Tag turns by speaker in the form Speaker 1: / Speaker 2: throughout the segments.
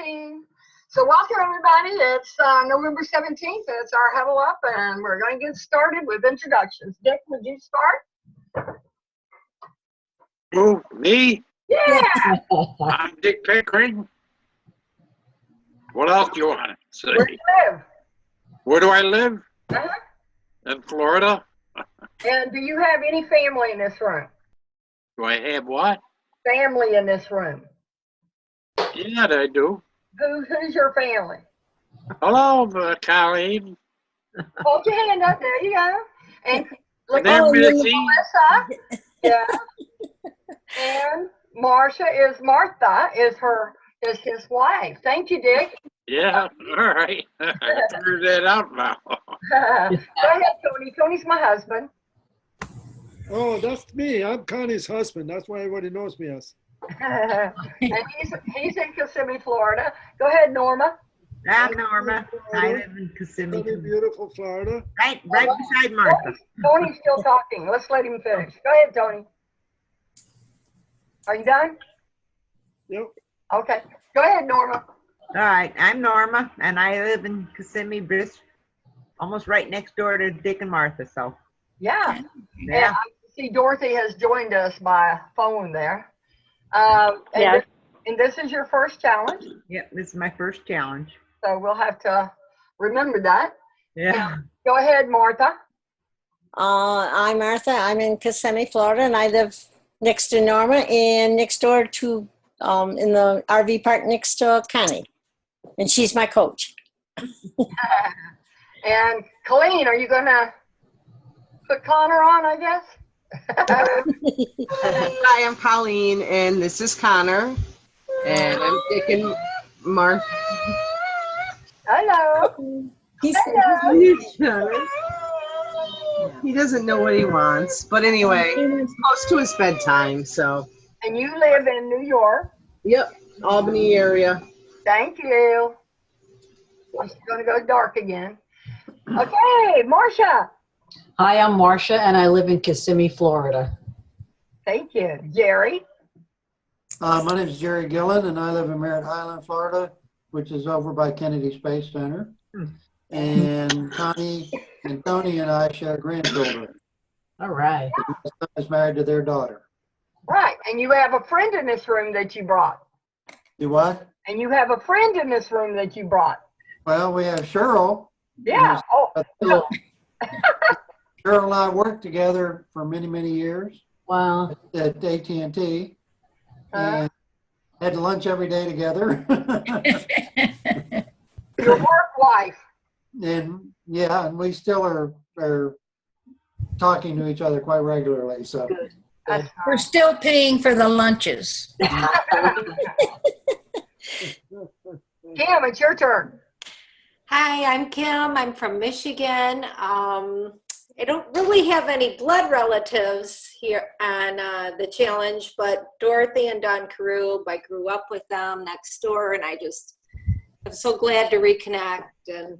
Speaker 1: recording. So welcome everybody. It's November 17th. It's our Huddle Up, and we're going to get started with introductions. Dick, would you start?
Speaker 2: Who, me?
Speaker 1: Yeah.
Speaker 2: I'm Dick Pickering. What else do you want to say?
Speaker 1: Where do you live?
Speaker 2: Where do I live?
Speaker 1: Uh-huh.
Speaker 2: In Florida.
Speaker 1: And do you have any family in this room?
Speaker 2: Do I have what?
Speaker 1: Family in this room.
Speaker 2: Yeah, I do.
Speaker 1: Who's your family?
Speaker 2: Hello, Colleen.
Speaker 1: Hold your hand up. There you go. And look
Speaker 2: Then
Speaker 1: at
Speaker 2: Missy.
Speaker 1: Melissa. Yeah. And Martha is his wife. Thank you, Dick.
Speaker 2: Yeah, all right. I figured that out now.
Speaker 1: Go ahead, Tony. Tony's my husband.
Speaker 3: Oh, that's me. I'm Connie's husband. That's why everybody knows me as.
Speaker 1: And he's in Kissimmee, Florida. Go ahead, Norma.
Speaker 4: I'm Norma. I live in Kissimmee.
Speaker 3: Sunny, beautiful Florida.
Speaker 4: Right beside Martha.
Speaker 1: Tony's still talking. Let's let him finish. Go ahead, Tony. Are you done?
Speaker 3: Yep.
Speaker 1: Okay. Go ahead, Norma.
Speaker 4: All right, I'm Norma, and I live in Kissimmee, almost right next door to Dick and Martha. So.
Speaker 1: Yeah.
Speaker 4: Yeah.
Speaker 1: And I see Dorothy has joined us by phone there.
Speaker 5: Yes.
Speaker 1: And this is your first challenge.
Speaker 4: Yep, this is my first challenge.
Speaker 1: So we'll have to remember that.
Speaker 4: Yeah.
Speaker 1: Go ahead, Martha.
Speaker 5: I'm Martha. I'm in Kissimmee, Florida, and I live next to Norma and next door to, in the RV park next to Connie. And she's my coach.
Speaker 1: And Colleen, are you going to put Connor on, I guess?
Speaker 6: Hi, I'm Colleen, and this is Connor, and I'm Dick and Mark.
Speaker 1: Hello.
Speaker 5: Hello.
Speaker 6: He doesn't know what he wants, but anyway, it's close to his bedtime, so.
Speaker 1: And you live in New York.
Speaker 6: Yep, Albany area.
Speaker 1: Thank you. It's going to go dark again. Okay, Marcia.
Speaker 7: Hi, I'm Marcia, and I live in Kissimmee, Florida.
Speaker 1: Thank you. Jerry.
Speaker 8: My name is Jerry Gillen, and I live in Merritt Island, Florida, which is over by Kennedy Space Center. And Connie and Tony and I share grandchildren.
Speaker 7: All right.
Speaker 8: My son is married to their daughter.
Speaker 1: Right. And you have a friend in this room that you brought.
Speaker 8: You what?
Speaker 1: And you have a friend in this room that you brought.
Speaker 8: Well, we have Cheryl.
Speaker 1: Yeah. Oh.
Speaker 8: Cheryl and I worked together for many, many years.
Speaker 7: Wow.
Speaker 8: At AT&T. And had lunch every day together.
Speaker 1: Your work wife.
Speaker 8: And yeah, and we still are talking to each other quite regularly. So
Speaker 9: we're still paying for the lunches.
Speaker 1: Kim, it's your turn.
Speaker 10: Hi, I'm Kim. I'm from Michigan. I don't really have any blood relatives here on the challenge, but Dorothy and Don Carew, I grew up with them next door, and I'm so glad to reconnect and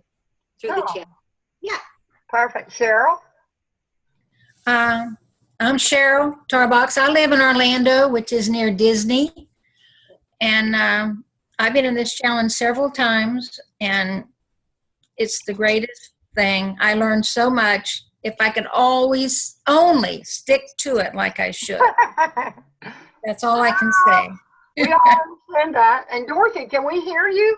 Speaker 10: through the channel. Yeah.
Speaker 1: Perfect. Cheryl?
Speaker 9: I'm Cheryl Tarbox. I live in Orlando, which is near Disney. And I've been in this challenge several times, and it's the greatest thing. I learned so much. If I could always only stick to it like I should. That's all I can say.
Speaker 1: We all understand that. And Dorothy, can we hear you?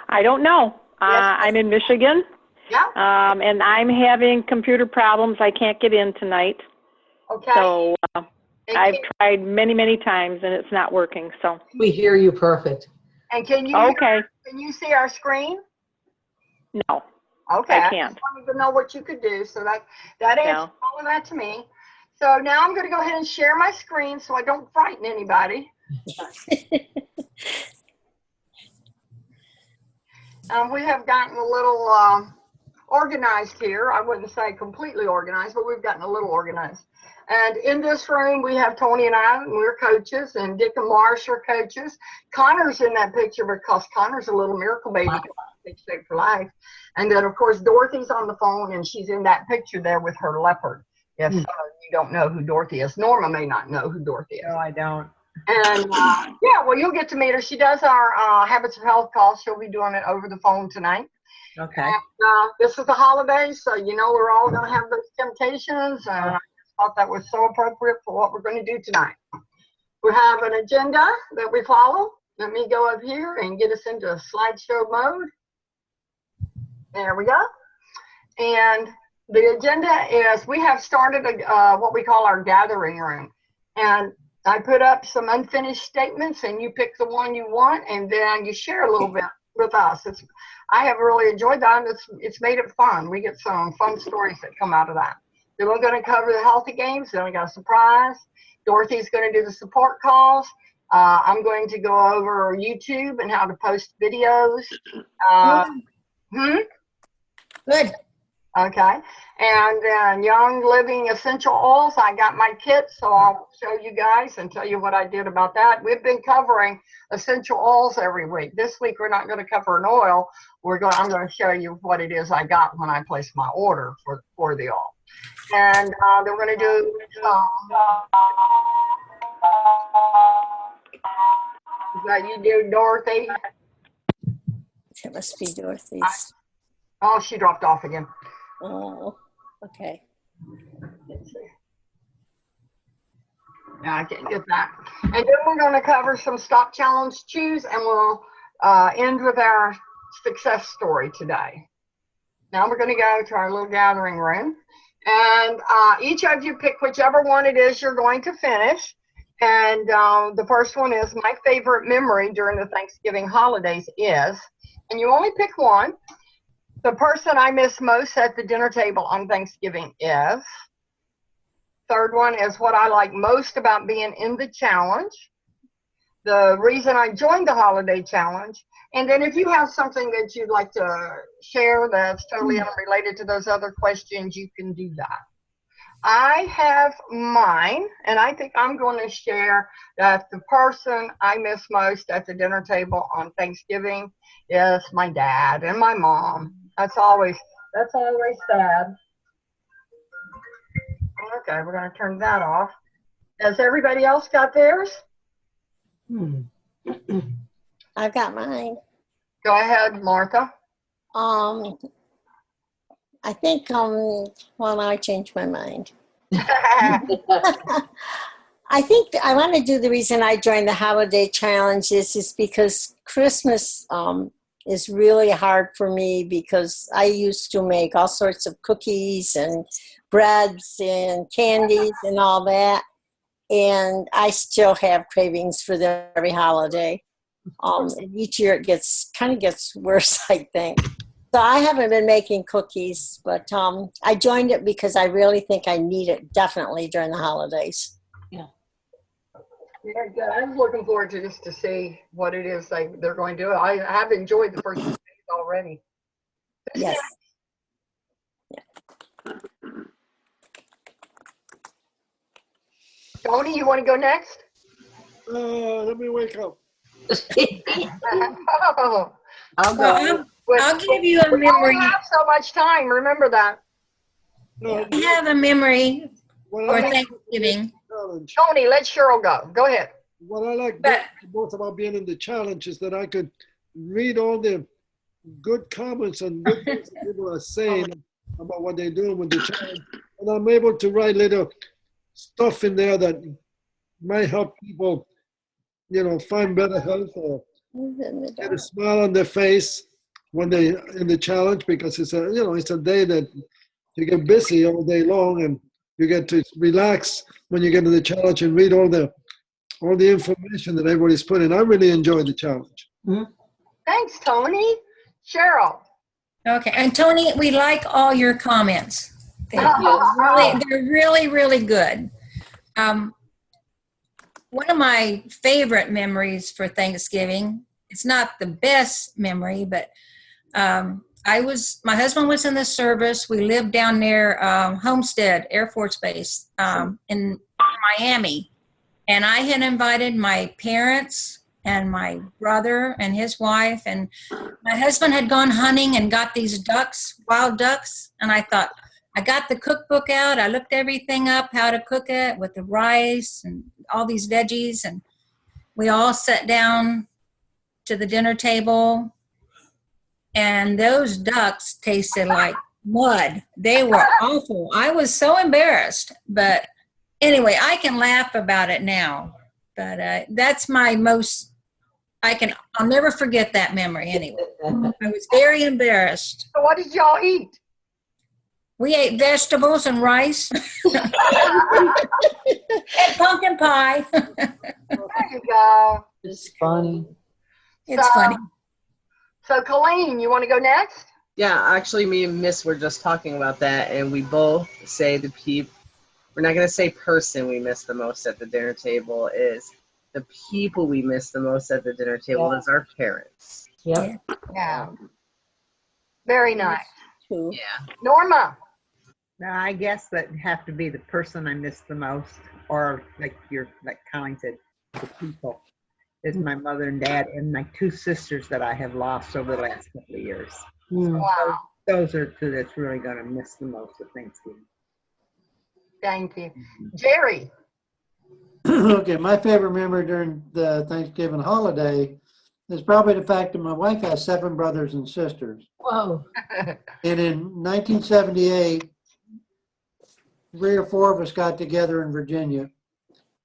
Speaker 5: I don't know.
Speaker 1: Yes.
Speaker 5: I'm in Michigan.
Speaker 1: Yeah.
Speaker 5: And I'm having computer problems. I can't get in tonight.
Speaker 1: Okay.
Speaker 5: So
Speaker 1: And
Speaker 5: I've tried many, many times, and it's not working. So.
Speaker 7: We hear you perfect.
Speaker 1: And can you can you see our screen?
Speaker 5: No.
Speaker 1: Okay.
Speaker 5: I can't.
Speaker 1: just wanted to know what you could do. So that answers all of that to me. So now I'm going to go ahead and share my screen so I don't frighten anybody. We have gotten a little organized here. I wouldn't say completely organized, but we've gotten a little organized. And in this room, we have Tony and I, and we're coaches, and Dick and Marsh are coaches. Connor's in that picture because Connor's a little miracle baby, Big Shape for Life. And then, of course, Dorothy's on the phone, and she's in that picture there with her leopard. If you don't know who Dorothy is. Norma may not know who Dorothy is.
Speaker 4: No, I don't.
Speaker 1: And yeah, well, you'll get to meet her. She does our Habits of Health calls. She'll be doing it over the phone tonight.
Speaker 4: Okay.
Speaker 1: And this is the holidays, so you know we're all going to have those temptations. And I just thought that was so appropriate for what we're going to do tonight. We have an agenda that we follow. Let me go up here and get us into slideshow mode. There we go. And the agenda is we have started what we call our gathering room. And I put up some unfinished statements, and you pick the one you want, and then you share a little bit with us. I have really enjoyed that. It's made it fun. We get some fun stories that come out of that. Then we're going to cover the healthy games. Then we got a surprise. Dorothy's going to do the support calls. I'm going to go over YouTube and how to post videos.
Speaker 9: Good.
Speaker 1: Okay. And then Young Living Essential Oils, I got my kit, so I'll show you guys and tell you what I did about that. We've been covering essential oils every week. This week we're not going to cover an oil. I'm going to show you what it is I got when I placed my order for the oil. And then we're going to do is that you do, Dorothy?
Speaker 5: It must be Dorothy's.
Speaker 1: Oh, she dropped off again.
Speaker 5: Oh, okay.
Speaker 1: Let's see. Yeah, I can't get that. And then we're going to cover some Stop Challenge Choose, and we'll end with our success story today. Now we're going to go to our little gathering room, and each of you pick whichever one it is you're going to finish. And the first one is my favorite memory during the Thanksgiving holidays is, and you only pick one. The person I miss most at the dinner table on Thanksgiving is. Third one is what I like most about being in the challenge. The reason I joined the holiday challenge. And then if you have something that you'd like to share that's totally unrelated to those other questions, you can do that. I have mine, and I think I'm going to share that the person I miss most at the dinner table on Thanksgiving is my dad and my mom. That's always sad. Okay, we're going to turn that off. Has everybody else got theirs?
Speaker 5: I've got mine.
Speaker 1: Go ahead, Martha.
Speaker 5: I think, well, now I changed my mind. I think I want to do the reason I joined the holiday challenge is because Christmas is really hard for me because I used to make all sorts of cookies and breads and candies and all that. And I still have cravings for them every holiday. And each year it gets worse, I think. So I haven't been making cookies, but I joined it because I really think I need it definitely during the holidays.
Speaker 1: Yeah, good. I'm looking forward to just to see what it is they're going to do. I have enjoyed the first 2 days already.
Speaker 5: Yes.
Speaker 1: Yeah. Tony, you want to go next?
Speaker 3: Let me wake up.
Speaker 4: I'll go.
Speaker 9: I'll give you a
Speaker 1: we
Speaker 9: memory.
Speaker 1: don't have so much time. Remember that.
Speaker 3: No,
Speaker 9: I have a memory
Speaker 3: what
Speaker 9: for
Speaker 3: I like
Speaker 9: Thanksgiving.
Speaker 3: challenge.
Speaker 1: Tony, let Cheryl go. Go ahead.
Speaker 3: What I like
Speaker 9: But-
Speaker 3: most about being in the challenge is that I could read all the good comments and good things that people are saying about what they're doing with the challenge. And I'm able to write little stuff in there that might help people, find better health or get a smile on their face when they in the challenge, because it's a day that you get busy all day long and you get to relax when you get to the challenge and read all the information that everybody's put in. I really enjoyed the challenge.
Speaker 1: Thanks, Tony. Cheryl.
Speaker 9: Okay, and Tony, we like all your comments. They're really, really good. One of my favorite memories for Thanksgiving, it's not the best memory, but my husband was in the service. We lived down near Homestead Air Force Base in Miami. And I had invited my parents and my brother and his wife, and my husband had gone hunting and got these ducks, wild ducks. And I thought, I got the cookbook out. I looked everything up, how to cook it with the rice and all these veggies. And we all sat down to the dinner table, and those ducks tasted like mud. They were awful. I was so embarrassed, but anyway, I can laugh about it now. But that's my most, I'll never forget that memory anyway. I was very embarrassed.
Speaker 1: So what did y'all eat?
Speaker 9: We ate vegetables and rice and pumpkin pie.
Speaker 1: There you go.
Speaker 7: It's funny.
Speaker 9: It's funny.
Speaker 1: So Colleen, you want to go next?
Speaker 6: Yeah, actually, me and Miss were just talking about that, and we both say we're not going to say person we miss the most at the dinner table, is the people we miss the most at the dinner table is our parents.
Speaker 7: Yep.
Speaker 1: Yeah. Very nice.
Speaker 5: Too.
Speaker 6: Yeah.
Speaker 1: Norma.
Speaker 4: Now, I guess that have to be the person I miss the most, or like Colleen said, the people. Is my mother and dad and my 2 sisters that I have lost over the last couple of years.
Speaker 1: Wow.
Speaker 4: Those are 2 that's really going to miss the most at Thanksgiving.
Speaker 1: Thank you. Jerry.
Speaker 8: Okay, my favorite memory during the Thanksgiving holiday is probably the fact that my wife has 7 brothers and sisters.
Speaker 7: Whoa.
Speaker 8: And in 1978, 3 or 4 of us got together in Virginia,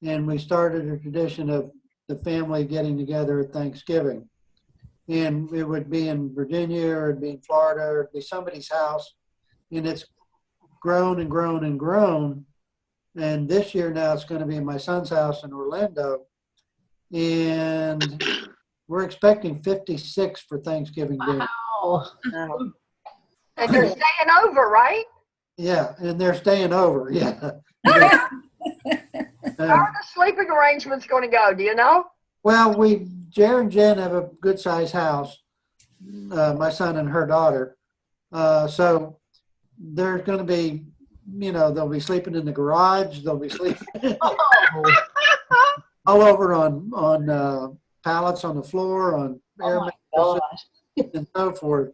Speaker 8: and we started a tradition of the family getting together at Thanksgiving. And it would be in Virginia, or it'd be in Florida, or it'd be somebody's house. And it's grown and grown and grown. And this year now it's going to be in my son's house in Orlando. And we're expecting 56 for Thanksgiving dinner.
Speaker 7: Wow.
Speaker 1: And they're staying over, right?
Speaker 8: Yeah, and they're staying over, yeah.
Speaker 1: How are the sleeping arrangements going to go? Do you know?
Speaker 8: Well, Jer and Jen have a good sized house, my son and her daughter. So there's going to be, they'll be sleeping in the garage. They'll be sleeping all over on pallets on the floor, on air mattresses, and so forth.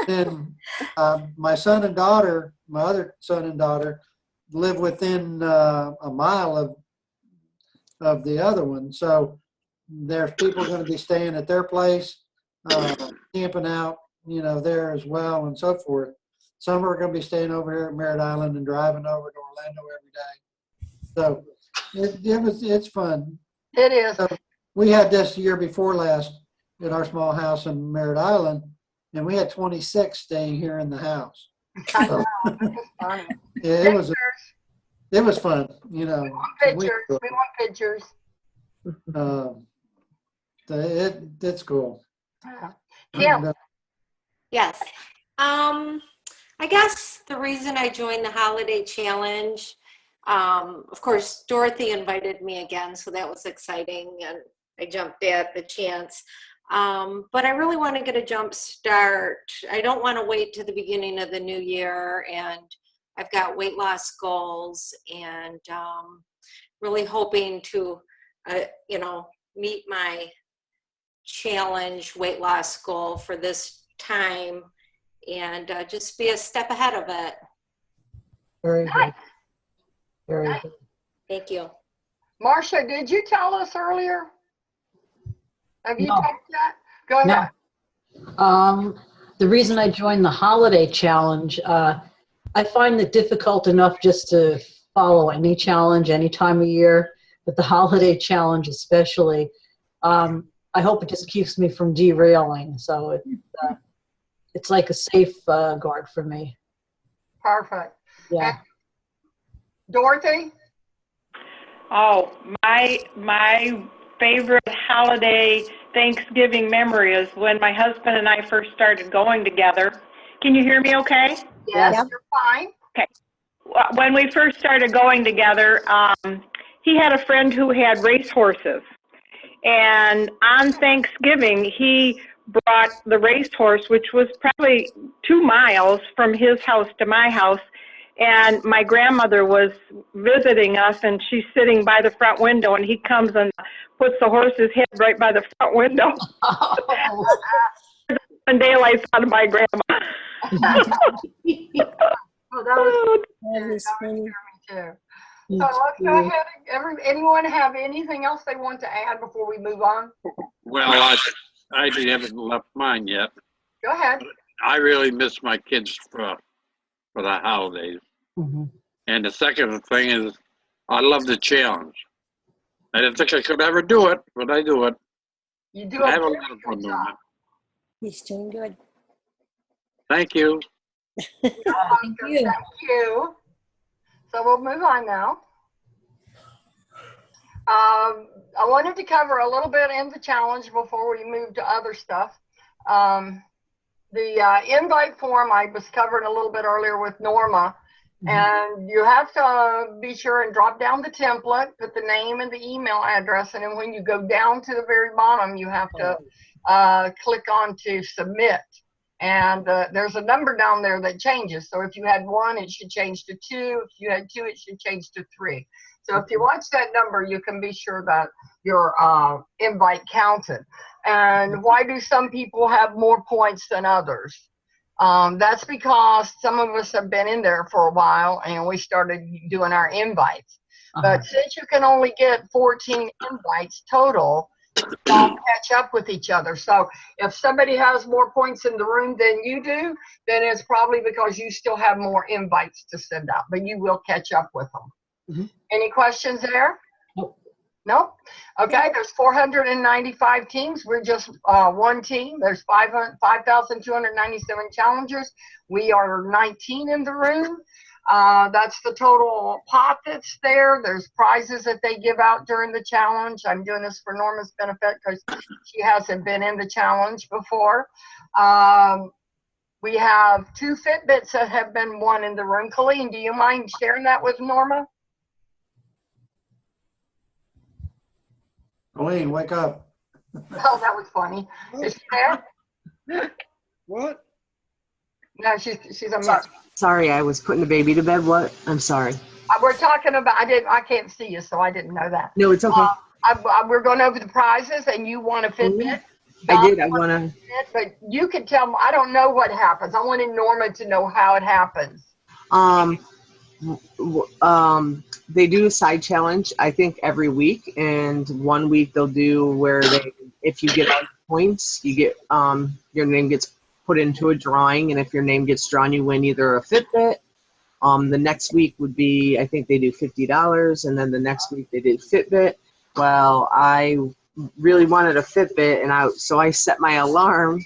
Speaker 8: And my son and daughter, my other son and daughter, live within a mile of the other one. So there's people going to be staying at their place, camping out, there as well, and so forth. Some are going to be staying over here at Merritt Island and driving over to Orlando every day. So it's fun.
Speaker 1: It is.
Speaker 8: So we had this year before last at our small house in Merritt Island, and we had 26 staying here in the house. So, yeah, it was fun.
Speaker 1: We want pictures. We want pictures.
Speaker 8: It's cool.
Speaker 1: Yeah.
Speaker 10: Yes. I guess the reason I joined the holiday challenge, of course, Dorothy invited me again, so that was exciting, and I jumped at the chance. But I really want to get a jump start. I don't want to wait to the beginning of the new year, and I've got weight loss goals, and really hoping to, meet my challenge weight loss goal for this time, and just be a step ahead of it.
Speaker 7: Very good. Very good.
Speaker 10: Thank you.
Speaker 1: Marcia, did you tell us earlier? Have you
Speaker 7: No.
Speaker 1: told that? Go ahead.
Speaker 7: No. The reason I joined the holiday challenge, I find it difficult enough just to follow any challenge any time of year, but the holiday challenge especially, I hope it just keeps me from derailing. So it's like a safeguard for me.
Speaker 1: Perfect.
Speaker 7: Yeah.
Speaker 1: And Dorothy?
Speaker 11: Oh, my favorite holiday Thanksgiving memory is when my husband and I first started going together. Can you hear me okay?
Speaker 1: Yes,
Speaker 5: Yep.
Speaker 1: you're fine.
Speaker 11: Okay. When we first started going together, he had a friend who had racehorses. And on Thanksgiving, he brought the racehorse, which was probably 2 miles from his house to my house. And my grandmother was visiting us, and she's sitting by the front window, and he comes and puts the horse's head right by the front window.
Speaker 7: Oh.
Speaker 11: And daylight out of my grandma.
Speaker 1: Oh, that was
Speaker 5: That is funny.
Speaker 1: too. So let's go ahead. Anyone have anything else they want to add before we move on?
Speaker 2: Well, I haven't left mine yet.
Speaker 1: Go ahead.
Speaker 2: I really miss my kids for the holidays.
Speaker 7: Mhm.
Speaker 2: And the second thing is, I love the challenge. I didn't think I could ever do it, but I do it.
Speaker 1: You do
Speaker 2: I
Speaker 1: a
Speaker 2: have a
Speaker 1: very
Speaker 2: lot of
Speaker 1: good
Speaker 2: fun doing
Speaker 1: job.
Speaker 2: it.
Speaker 5: He's doing good.
Speaker 2: Thank you.
Speaker 9: Thank you.
Speaker 1: Thank you. So we'll move on now. I wanted to cover a little bit in the challenge before we move to other stuff. The invite form I was covering a little bit earlier with Norma. And you have to be sure and drop down the template, put the name and the email address, and then when you go down to the very bottom, you have to click on to submit. And there's a number down there that changes. So if you had 1, it should change to 2. If you had 2, it should change to 3. So if you watch that number, you can be sure that your invite counted. And why do some people have more points than others? That's because some of us have been in there for a while and we started doing our invites. But since you can only get 14 invites total, you don't catch up with each other. So if somebody has more points in the room than you do, then it's probably because you still have more invites to send out, but you will catch up with them. Any questions there? No? Okay, there's 495 teams. We're just one team. There's 5,297 challengers. We are 19 in the room. That's the total pot that's there. There's prizes that they give out during the challenge. I'm doing this for Norma's benefit because she hasn't been in the challenge before. We have 2 Fitbits that have been won in the room. Colleen, do you mind sharing that with Norma?
Speaker 8: Colleen, wake up.
Speaker 1: Oh, that was funny. Is she there?
Speaker 3: What?
Speaker 1: No, she's on
Speaker 6: Sorry.
Speaker 1: mute.
Speaker 6: Sorry, I was putting the baby to bed. What? I'm sorry.
Speaker 1: We're talking about. I can't see you, so I didn't know that.
Speaker 6: No, it's okay.
Speaker 1: We're going over the prizes, and you want a Fitbit.
Speaker 6: I did. I want to.
Speaker 1: But you can tell me. I don't know what happens. I wanted Norma to know how it happens.
Speaker 6: They do a side challenge, I think, every week, and one week they'll do where if you get all the points, you get your name gets put into a drawing, and if your name gets drawn, you win either a Fitbit. The next week would be, I think they do $50, and then the next week they did Fitbit. Well, I really wanted a Fitbit, and so I set my alarm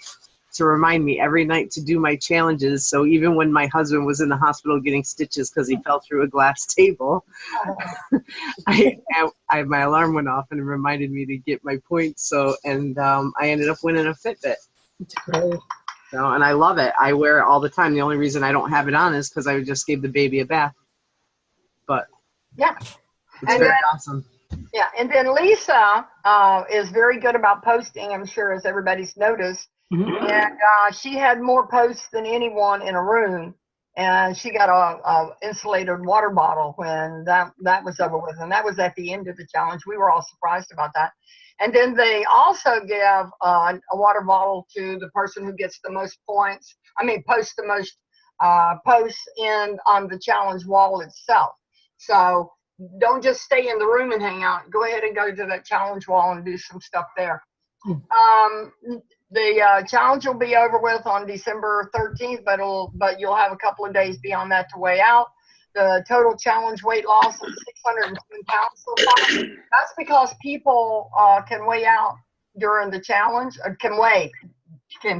Speaker 6: to remind me every night to do my challenges. So even when my husband was in the hospital getting stitches because he fell through a glass table, my alarm went off and it reminded me to get my points. So, and I ended up winning a Fitbit.
Speaker 7: It's great.
Speaker 6: So, and I love it. I wear it all the time. The only reason I don't have it on is because I just gave the baby a bath. But
Speaker 1: yeah,
Speaker 6: it's very awesome.
Speaker 1: Yeah, and then Lisa is very good about posting, I'm sure, as everybody's noticed. And she had more posts than anyone in a room, and she got a insulated water bottle when that was over with, and that was at the end of the challenge. We were all surprised about that. And then they also give a water bottle to the person who gets the most points. Posts the most posts on the challenge wall itself. So don't just stay in the room and hang out. Go ahead and go to that challenge wall and do some stuff there. The challenge will be over with on December 13th, but you'll have a couple of days beyond that to weigh out. The total challenge weight loss is 610 pounds so far. That's because people can weigh out during the challenge, or can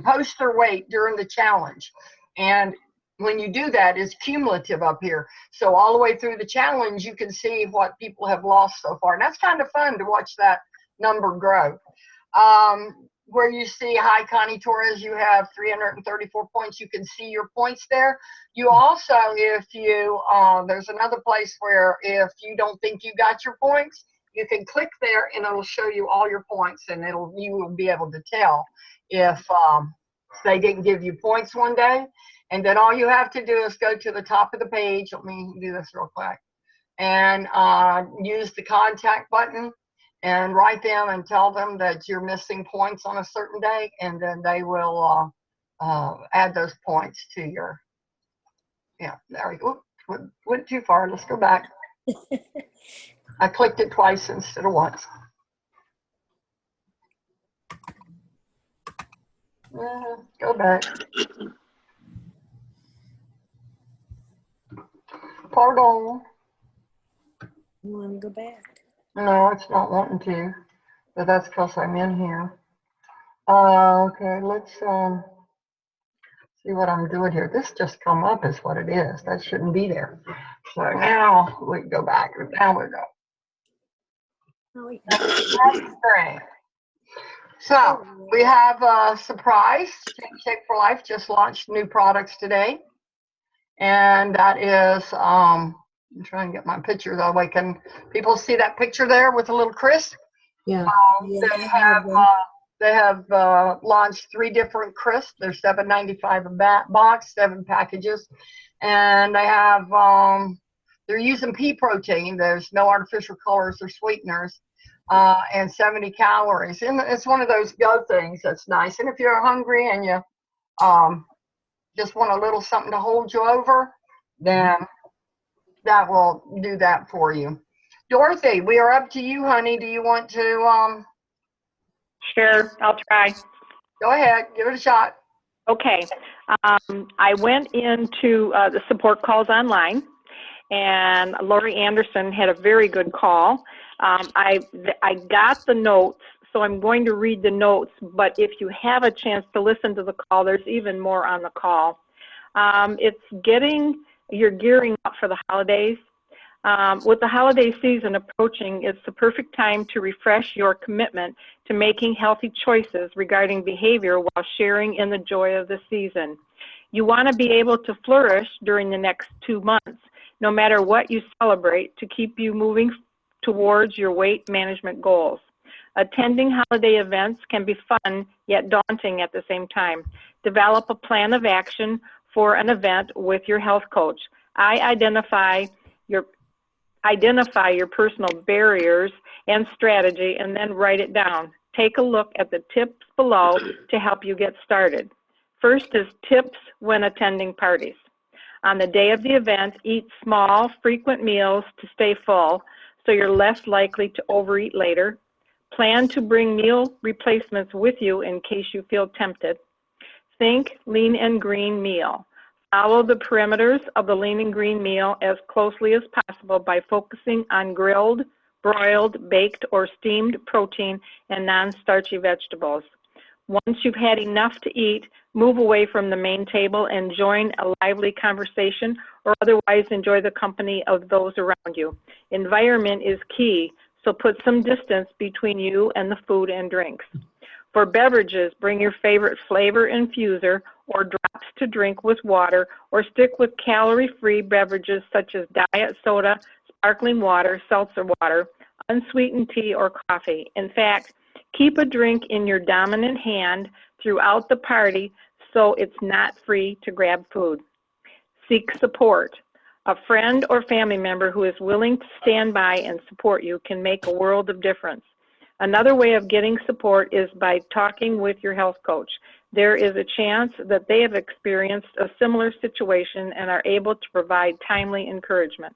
Speaker 1: post their weight during the challenge. And when you do that, it's cumulative up here. So all the way through the challenge, you can see what people have lost so far. And that's kind of fun to watch that number grow. Where you see, hi, Connie Torres, you have 334 points. You can see your points there. You also, there's another place where if you don't think you got your points, you can click there and it'll show you all your points, and you will be able to tell if they didn't give you points one day. And then all you have to do is go to the top of the page. Let me do this real quick. And use the contact button and write them and tell them that you're missing points on a certain day, and then they will add those points to your, there we go. Went too far. Let's go back. I clicked it twice instead of once. Go back. Pardon.
Speaker 5: You want to go back?
Speaker 1: No, it's not wanting to, but that's because I'm in here. Okay, let's see what I'm doing here. This just come up is what it is. That shouldn't be there. So now we go back. Now we go.
Speaker 5: Oh, wait.
Speaker 1: That's great. So we have a surprise. Shape for Life just launched new products today. And that is, I'm trying to get my picture that way. Can people see that picture there with a little Chris?
Speaker 7: Yeah.
Speaker 1: They have launched 3 different crisps. They're $7.95 a box, 7 packages, and they have they're using pea protein. There's no artificial colors or sweeteners, and 70 calories. And it's one of those go things that's nice. And if you're hungry and you just want a little something to hold you over, then that will do that for you. Dorothy, we are up to you, honey. Do you want to?
Speaker 11: Sure, I'll try.
Speaker 1: Go ahead, give it a shot.
Speaker 11: Okay. I went into the support calls online, and Lori Anderson had a very good call. I got the notes, so I'm going to read the notes, but if you have a chance to listen to the call, there's even more on the call. You're gearing up for the holidays. With the holiday season approaching, it's the perfect time to refresh your commitment to making healthy choices regarding behavior while sharing in the joy of the season. You want to be able to flourish during the next 2 months, no matter what you celebrate, to keep you moving towards your weight management goals. Attending holiday events can be fun yet daunting at the same time. Develop a plan of action for an event with your health coach. Identify your personal barriers and strategy, and then write it down. Take a look at the tips below to help you get started. First is tips when attending parties. On the day of the event, eat small, frequent meals to stay full so you're less likely to overeat later. Plan to bring meal replacements with you in case you feel tempted. Think lean and green meal. Follow the perimeters of the lean and green meal as closely as possible by focusing on grilled, broiled, baked, or steamed protein and non-starchy vegetables. Once you've had enough to eat, move away from the main table and join a lively conversation, or otherwise enjoy the company of those around you. Environment is key, so put some distance between you and the food and drinks. For beverages, bring your favorite flavor infuser or drops to drink with water, or stick with calorie-free beverages such as diet soda, sparkling water, seltzer water, unsweetened tea, or coffee. In fact, keep a drink in your dominant hand throughout the party so it's not free to grab food. Seek support. A friend or family member who is willing to stand by and support you can make a world of difference. Another way of getting support is by talking with your health coach. There is a chance that they have experienced a similar situation and are able to provide timely encouragement.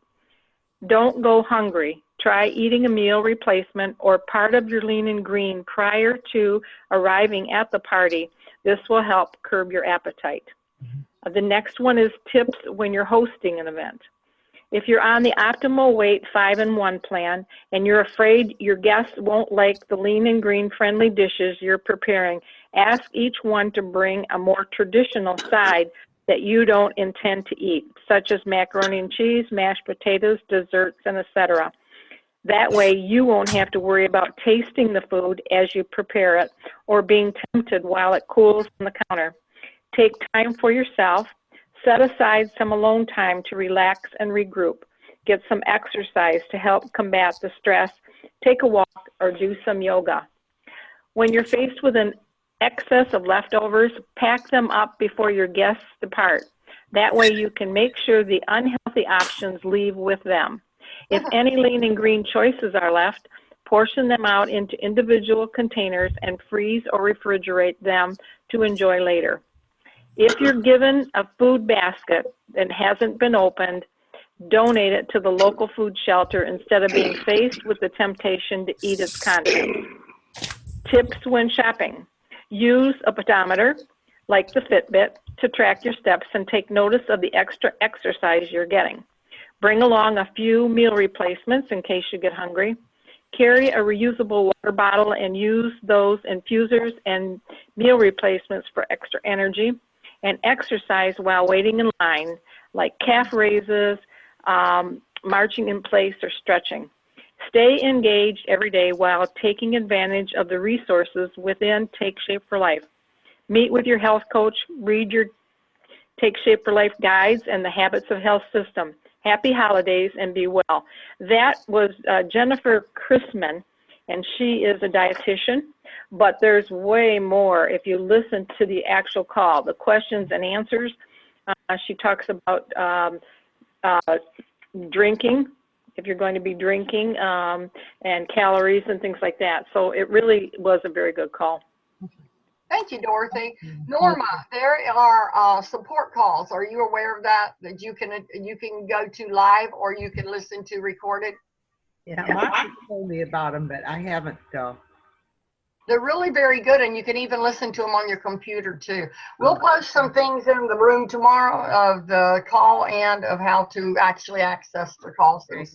Speaker 11: Don't go hungry. Try eating a meal replacement or part of your lean and green prior to arriving at the party. This will help curb your appetite. The next one is tips when you're hosting an event. If you're on the optimal weight 5-in-1 plan and you're afraid your guests won't like the lean and green friendly dishes you're preparing, ask each one to bring a more traditional side that you don't intend to eat, such as macaroni and cheese, mashed potatoes, desserts, and etc. That way you won't have to worry about tasting the food as you prepare it or being tempted while it cools on the counter. Take time for yourself. Set aside some alone time to relax and regroup. Get some exercise to help combat the stress. Take a walk or do some yoga. When you're faced with an excess of leftovers, pack them up before your guests depart. That way you can make sure the unhealthy options leave with them. If any lean and green choices are left, portion them out into individual containers and freeze or refrigerate them to enjoy later. If you're given a food basket that hasn't been opened, Donate it to the local food shelter instead of being faced with the temptation to eat its contents. Tips when shopping. Use a pedometer, like the Fitbit, to track your steps and take notice of the extra exercise you're getting. Bring along a few meal replacements in case you get hungry. Carry a reusable water bottle and use those infusers and meal replacements for extra energy. And exercise while waiting in line, like calf raises, marching in place, or stretching. Stay engaged every day while taking advantage of the resources within Take Shape for Life. Meet with your health coach, read your Take Shape for Life guides and the Habits of Health system. Happy holidays and be well. That was Jennifer Chrisman, and she is a dietitian, but there's way more if you listen to the actual call, the questions and answers. She talks about drinking, if you're going to be drinking, and calories and things like that. So it really was a very good call.
Speaker 1: Thank you, Dorothy. Norma, there are support calls. Are you aware of that? That you can go to live or you can listen to recorded?
Speaker 4: Yeah, Marcia told me about them, but I haven't.
Speaker 1: They're really very good, and you can even listen to them on your computer too. We'll post some things in the room tomorrow of the call and of how to actually access the calls themselves.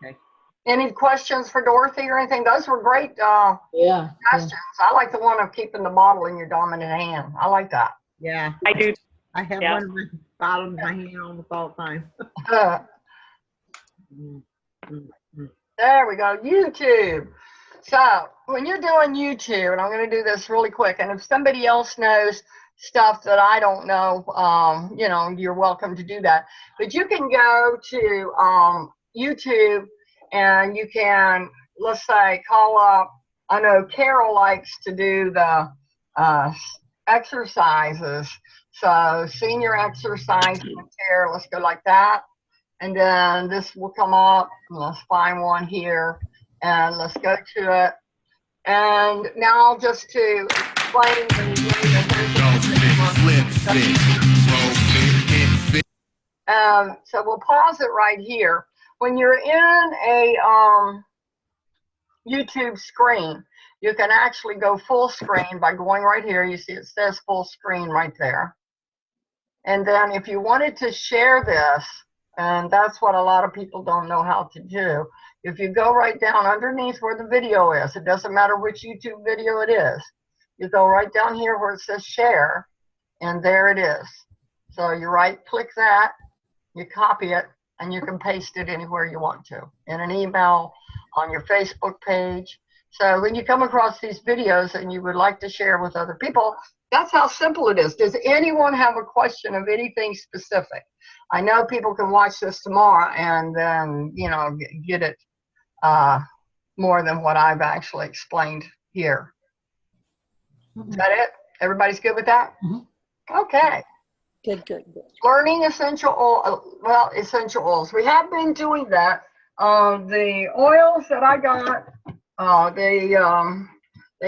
Speaker 4: Okay.
Speaker 1: Any questions for Dorothy or anything? Those were great questions. I like the one of keeping the bottle in your dominant hand. I like that.
Speaker 4: Yeah.
Speaker 11: I do.
Speaker 4: I have one in the bottom of my hand almost all the time.
Speaker 1: There we go. YouTube. So when you're doing YouTube, and I'm going to do this really quick, and if somebody else knows stuff that I don't know, you know, you're welcome to do that. But you can go to YouTube and you can, let's say, call up, I know Carol likes to do the exercises. So senior exercise chair, let's go like that. And then this will come up, and let's find one here, and let's go to it. And now just to explain so we'll pause it right here. When you're in a YouTube screen, you can actually go full screen by going right here. You see it says full screen right there. And then if you wanted to share this, and that's what a lot of people don't know how to do, if you go right down underneath where the video is, it doesn't matter which YouTube video it is, you go right down here where it says share, and there it is. So you right click that, you copy it, and you can paste it anywhere you want to, in an email, on your Facebook page. So when you come across these videos and you would like to share with other people, that's how simple it is. Does anyone have a question of anything specific? I know people can watch this tomorrow and then, you know, get it more than what I've actually explained here. Is that it? Everybody's good with that? Okay.
Speaker 5: Good, good, good.
Speaker 1: Learning essential oil, well, essential oils. We have been doing that. The oils that I got, they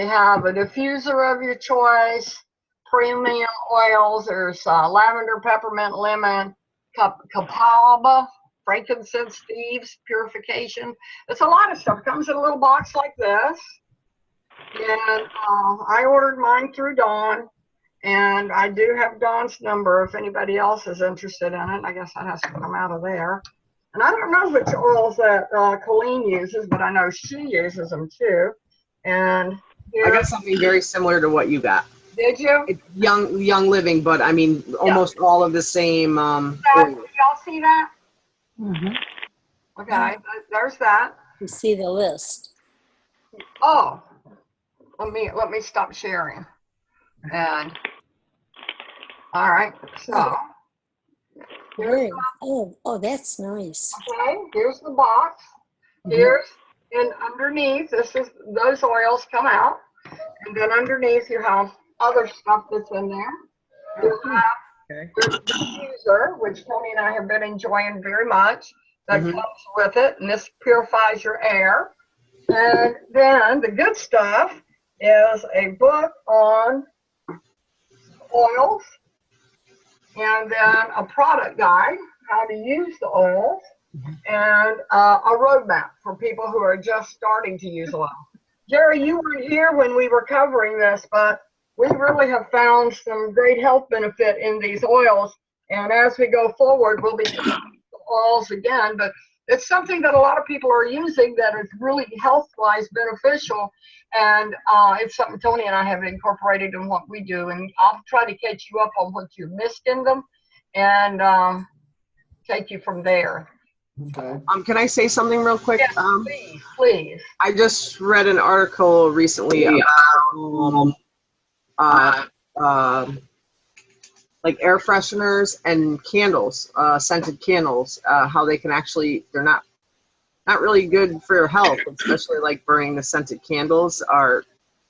Speaker 1: have a diffuser of your choice, premium oils. There's lavender, peppermint, lemon, copaiba, frankincense, thieves, purification. It's a lot of stuff. Comes in a little box like this. And I ordered mine through Dawn. And I do have Dawn's number if anybody else is interested in it. I guess I'd have to come out of there. And I don't know which oils that Colleen uses, but I know she uses them too. And
Speaker 6: I got something very similar to what you got.
Speaker 1: Did you?
Speaker 6: It's Young Living, but I mean almost all of the same.
Speaker 1: Y'all see that? Okay, there's that.
Speaker 5: You see the list.
Speaker 1: Oh, let me stop sharing. And all right, so
Speaker 5: oh, that's nice.
Speaker 1: okay, here's the box. Here's, and underneath, those oils come out, and then underneath you have other stuff that's in there. You have the diffuser, which Tony and I have been enjoying very much. That comes with it, and this purifies your air. And then the good stuff is a book on oils, and then a product guide, how to use the oils, and a roadmap for people who are just starting to use oil. Jerry, you weren't here when we were covering this, but we really have found some great health benefit in these oils. And as we go forward, we'll be covering the oils again, but it's something that a lot of people are using that is really health-wise beneficial. And it's something Tony and I have incorporated in what we do. And I'll try to catch you up on what you missed in them and take you from there.
Speaker 8: Okay.
Speaker 6: Can I say something real quick?
Speaker 1: Yes, please.
Speaker 6: I just read an article recently about like air fresheners and candles, scented candles, how they can actually, they're not really good for your health, especially like burning the scented candles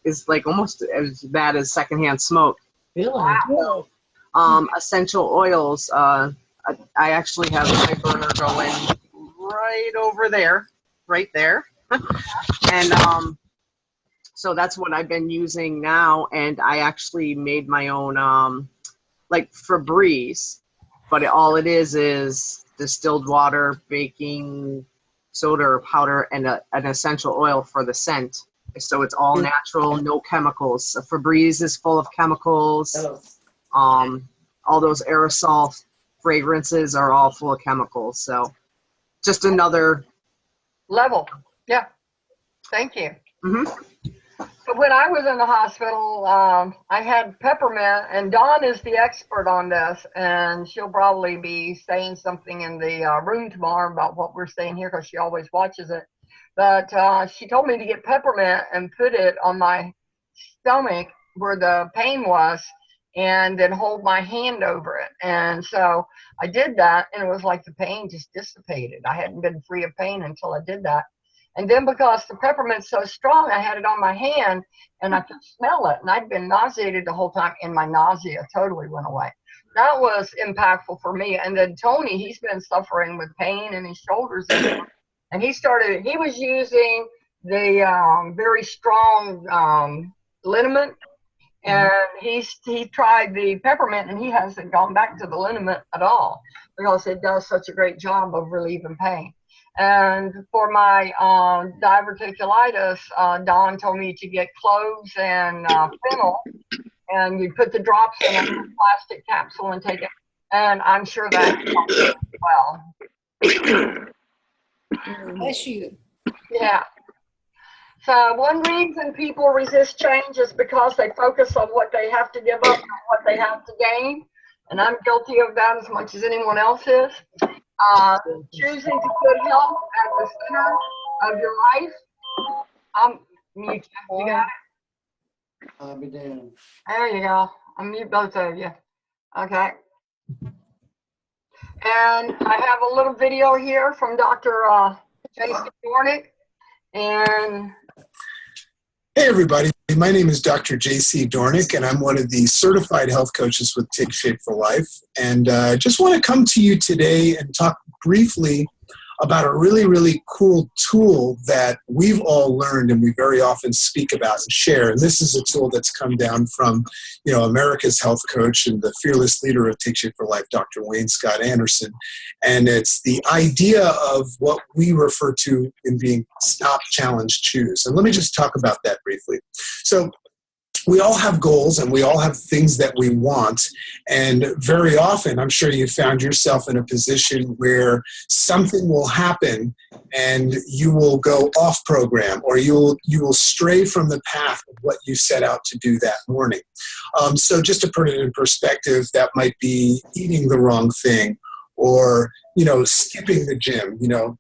Speaker 6: is like almost as bad as secondhand smoke.
Speaker 7: Really?
Speaker 6: So, essential oils, I actually have my burner going right over there, right there. And so that's what I've been using now. And I actually made my own like Febreze, but all it is distilled water, baking soda or powder, and an essential oil for the scent. So it's all natural, no chemicals. Febreze is full of chemicals. All those aerosol fragrances are all full of chemicals. So just another
Speaker 1: level. Yeah. Thank you.
Speaker 6: Mm-hmm.
Speaker 1: So when I was in the hospital, I had peppermint, and Dawn is the expert on this, and she'll probably be saying something in the room tomorrow about what we're saying here because she always watches it. But she told me to get peppermint and put it on my stomach where the pain was, and then hold my hand over it. And so I did that, and it was like the pain just dissipated. I hadn't been free of pain until I did that. And then because the peppermint's so strong, I had it on my hand, and I could smell it. And I'd been nauseated the whole time, and my nausea totally went away. That was impactful for me. And then Tony, he's been suffering with pain in his shoulders. And he was using the very strong liniment. And he tried the peppermint, and he hasn't gone back to the liniment at all because it does such a great job of relieving pain. And for my diverticulitis, Dawn told me to get cloves and fennel, and you put the drops in a plastic capsule and take it. And I'm sure that helps as well.
Speaker 9: Bless you.
Speaker 1: Yeah. So one reason people resist change is because they focus on what they have to give up and what they have to gain. And I'm guilty of that as much as anyone else is. Choosing to put health at the center of your life. Mute. You got it?
Speaker 8: I'll be damned.
Speaker 1: There you go. I'll mute both of you. Okay. And I have a little video here from Dr. J.C. Dornick. And
Speaker 12: hey, everybody. My name is Dr. J.C. Dornick, and I'm one of the certified health coaches with Take Shape for Life. And I just want to come to you today and talk briefly about a really, really cool tool that we've all learned and we very often speak about and share. And this is a tool that's come down from, America's health coach and the fearless leader of Take Shape for Life, Dr. Wayne Scott Anderson. And it's the idea of what we refer to in being stop, challenge, choose. And let me just talk about that briefly. So we all have goals and we all have things that we want. And very often, I'm sure you found yourself in a position where something will happen and you will go off program, or you will stray from the path of what you set out to do that morning. So just to put it in perspective, that might be eating the wrong thing, or skipping the gym,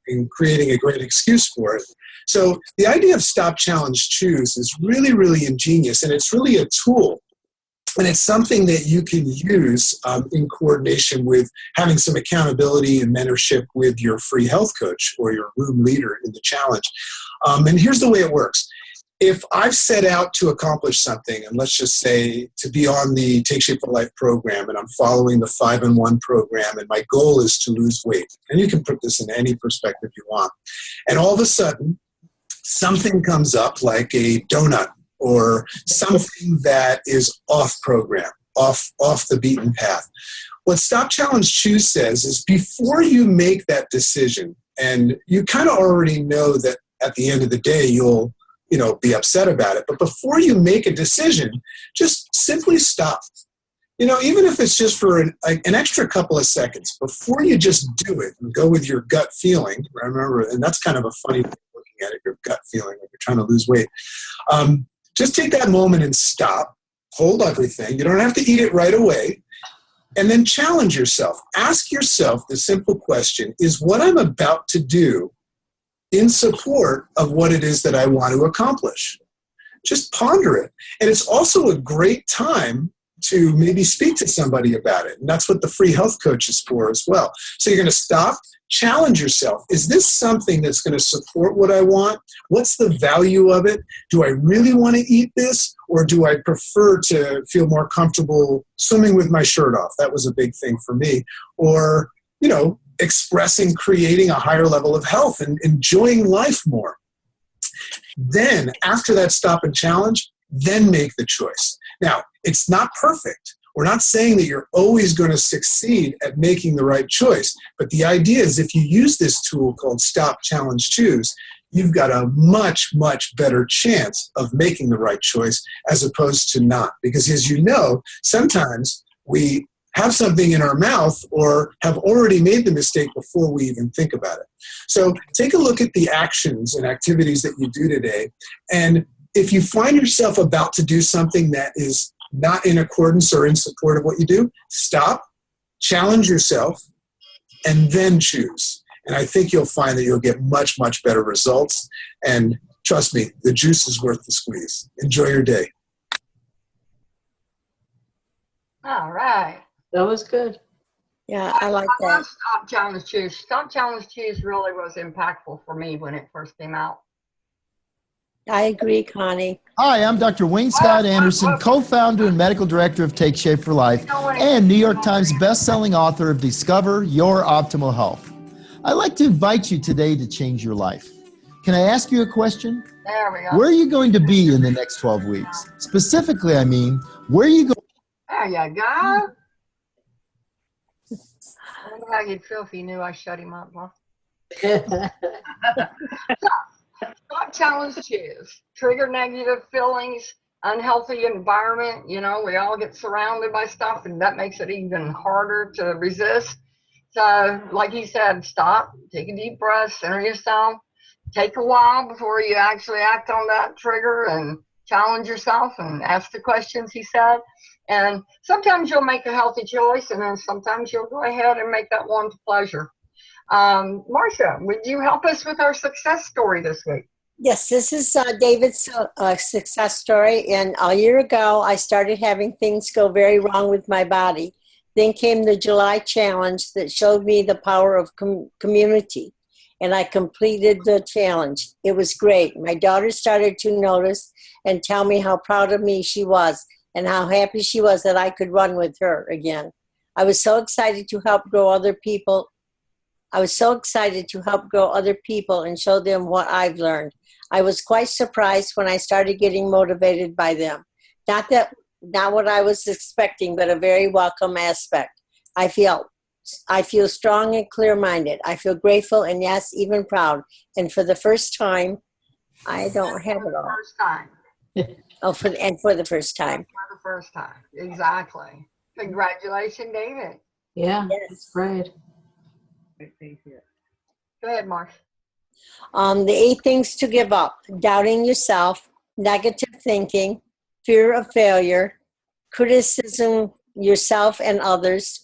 Speaker 12: and creating a great excuse for it. So the idea of stop, challenge, choose is really, really ingenious, and it's really a tool. And it's something that you can use in coordination with having some accountability and mentorship with your free health coach or your room leader in the challenge. And here's the way it works. If I've set out to accomplish something, and let's just say to be on the Take Shape for Life program, and I'm following the 5-in-1 program, and my goal is to lose weight, and you can put this in any perspective you want, and all of a sudden, something comes up like a donut or something that is off program, off the beaten path. what Stop, Challenge, Choose says is before you make that decision, and you kind of already know that at the end of the day you'll be upset about it, but before you make a decision, just simply stop. Even if it's just for an extra couple of seconds, before you just do it and go with your gut feeling. Remember, and that's kind of a funny way of looking at it, your gut feeling when you're trying to lose weight. Just take that moment and stop, hold everything. You don't have to eat it right away. And then challenge yourself. Ask yourself the simple question, is what I'm about to do in support of what it is that I want to accomplish? Just ponder it. And it's also a great time to maybe speak to somebody about it. And that's what the free health coach is for as well. So you're going to stop, challenge yourself. Is this something that's going to support what I want? What's the value of it? Do I really want to eat this? Or do I prefer to feel more comfortable swimming with my shirt off? That was a big thing for me. Or, expressing, creating a higher level of health and enjoying life more. Then, after that stop and challenge, then make the choice. Now, it's not perfect. We're not saying that you're always going to succeed at making the right choice. But the idea is if you use this tool called Stop, Challenge, Choose, you've got a much, much better chance of making the right choice as opposed to not. Because as you know, sometimes we have something in our mouth or have already made the mistake before we even think about it. So take a look at the actions and activities that you do today. And if you find yourself about to do something that is not in accordance or in support of what you do, stop, challenge yourself, and then choose. And I think you'll find that you'll get much, much better results. And trust me, the juice is worth the squeeze. Enjoy your day.
Speaker 1: All right.
Speaker 7: That was good.
Speaker 5: Yeah, I like
Speaker 1: I love
Speaker 5: that.
Speaker 1: Stop, Challenge, Choose. Stop, Challenge, Choose really was impactful for me when it first came out.
Speaker 5: I agree, Connie.
Speaker 13: Hi, I'm Dr. Wayne Scott Anderson, co-founder and medical director of Take Shape for Life, and New York Times best-selling author of Discover Your Optimal Health. I'd like to invite you today to change your life. Can I ask you a question?
Speaker 1: There we go.
Speaker 13: Where are you going to be in the next 12 weeks? Specifically, I mean, where are you going?
Speaker 1: There you go. I wonder how he'd feel if he knew I shut him up. Huh? Stop, challenge, choose. Trigger negative feelings, unhealthy environment. We all get surrounded by stuff, and that makes it even harder to resist. So, like he said, stop, take a deep breath, center yourself, take a while before you actually act on that trigger and challenge yourself and ask the questions he said. And sometimes you'll make a healthy choice, and then sometimes you'll go ahead and make that one to pleasure. Marcia, would you help us with our success story this week?
Speaker 5: Yes, this is David's success story. And a year ago, I started having things go very wrong with my body. Then came the July challenge that showed me the power of community. And I completed the challenge. It was great. My daughter started to notice and tell me how proud of me she was and how happy she was that I could run with her again. I was so excited to help grow other people. and show them what I've learned. I was quite surprised when I started getting motivated by them. Not what I was expecting, but a very welcome aspect. I feel strong and clear-minded. I feel grateful and yes, even proud. And for the first time, I don't have it all.
Speaker 1: First time.
Speaker 5: For the first time.
Speaker 1: For the first time, exactly. Congratulations, David.
Speaker 7: Yeah,
Speaker 5: Yes.
Speaker 7: that's great.
Speaker 1: Go ahead, Marcia.
Speaker 5: The 8 things to give up: doubting yourself, negative thinking, fear of failure, criticizing yourself and others,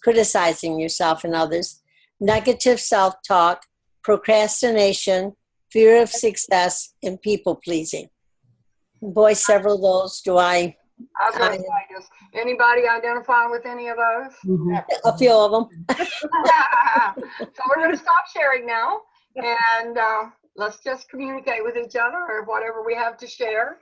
Speaker 5: negative self-talk, procrastination, fear of success, and people-pleasing. Boy, several of those do I
Speaker 1: was going to say, does anybody identify with any of those?
Speaker 7: Mm-hmm.
Speaker 5: a few of them.
Speaker 1: So we're going to stop sharing now, and let's just communicate with each other or whatever we have to share.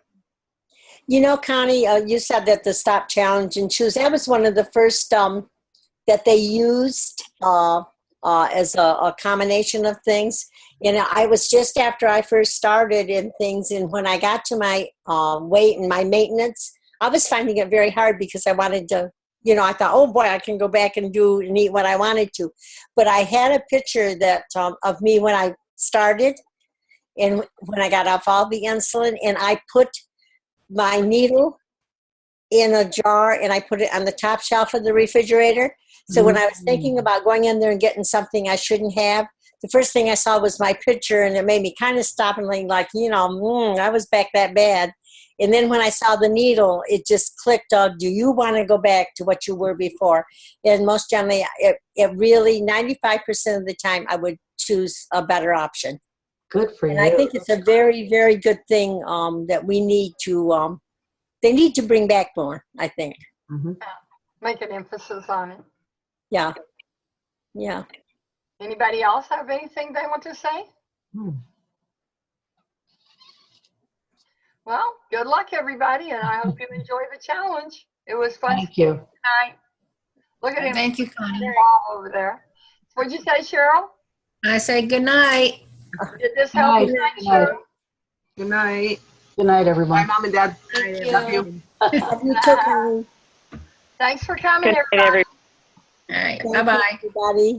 Speaker 5: Connie, you said that the Stop, Challenge, and Choose, that was one of the first that they used as a combination of things. I was just after I first started in things, and when I got to my weight and my maintenance, I was finding it very hard because I wanted to you know, I thought, oh boy, I can go back and do and eat what I wanted to. But I had a picture that of me when I started and when I got off all the insulin, and I put my needle in a jar and I put it on the top shelf of the refrigerator. So when I was thinking about going in there and getting something I shouldn't have, the first thing I saw was my picture, and it made me kind of stop and think, like, you know, I was back that bad. And then when I saw the needle, it just clicked on, do you want to go back to what you were before? And most generally, it really, 95% of the time, I would choose a better option.
Speaker 7: Good for you.
Speaker 5: And I think it's a very, very good thing that we need to, they need to bring back more, I think.
Speaker 7: Mm-hmm.
Speaker 1: Make an emphasis on it.
Speaker 5: Yeah. Yeah.
Speaker 1: Anybody else have anything they want to say? Well, good luck, everybody, and I hope you enjoy the challenge. It was fun.
Speaker 7: Thank you.
Speaker 1: Tonight. Look at him.
Speaker 9: Thank you, Connie.
Speaker 1: All over there. What'd you say, Cheryl?
Speaker 9: I say good night.
Speaker 1: Did this help you tonight, Cheryl?
Speaker 6: Good night.
Speaker 7: Good night, everyone.
Speaker 6: Bye, Mom and Dad.
Speaker 10: Thank
Speaker 6: Love
Speaker 10: you.
Speaker 6: you.
Speaker 5: Love you too, Connie.
Speaker 1: Thanks for coming,
Speaker 11: Good night,
Speaker 1: everybody.
Speaker 11: everyone.
Speaker 9: All right.
Speaker 5: Thank
Speaker 9: Bye-bye.
Speaker 5: you, everybody.